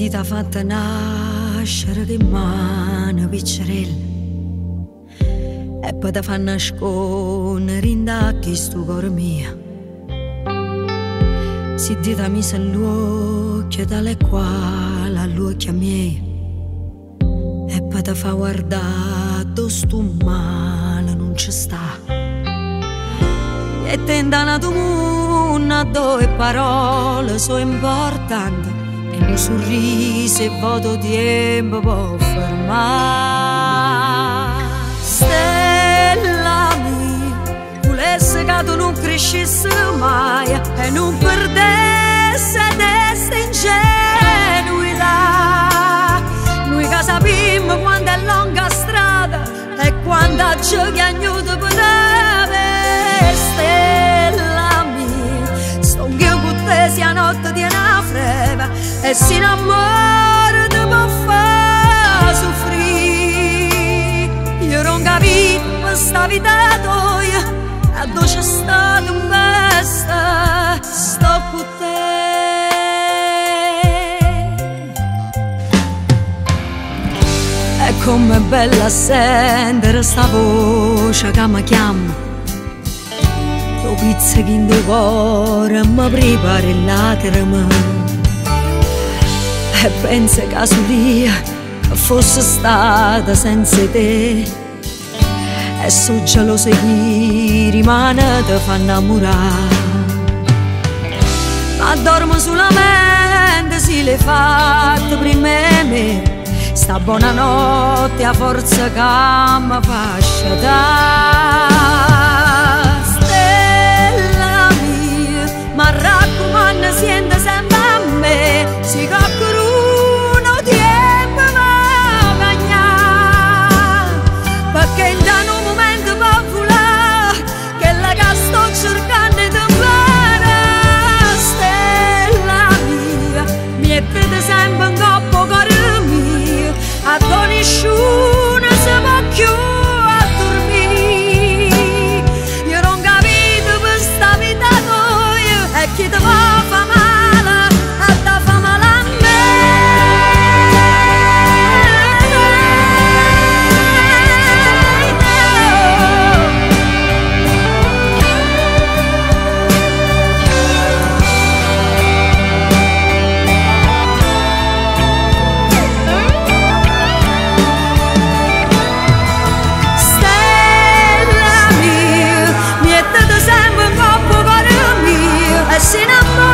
Ti t'ha fatta nascere che mano piccerella e poi ti fa nascondere in tacchi sto cuore mio. Si ti t'ha messo all'occhio tale quale all'occhio miei e poi ti fa guardare dove sto male non ci sta. E tenta tu mondo dove parole sono importanti e un sorriso e voto tempo può fermare. Stella mia, volesse che tu non crescesse mai e non perdesse testa ingenuità. Noi che sappiamo quando è lunga strada e quando c'è che aiuta per te. Stella mia, sto io con te sia notte di una freva e si innamora ti può far soffrire. Io non capisco questa vita tua e dove c'è stato un besta sto con te. E com'è bella sentire sta voce che mi chiama, lo pizzichi in tuo cuore e mi prepari le lacrime. E pensa che Solia fosse stata senza te e so geloso chi rimane ti fa innamorare. Ma dormo solamente se l'hai fatto prima di me. Sta buonanotte a forza che mi fa sciatare. Stella mia, ma raccomando sente sempre a me, si coccoruno tempo va bagna, perché in un momento va volare che la che sto cercando di fare. Stella mia, mi mettete sempre in coppo cuore mio, a nessuno si può più a dormire. Io non capito questa vita tua e chi ti fa male e ti fa male a me. Stella mia, mettete sempre un coppo cuore mio e si innamora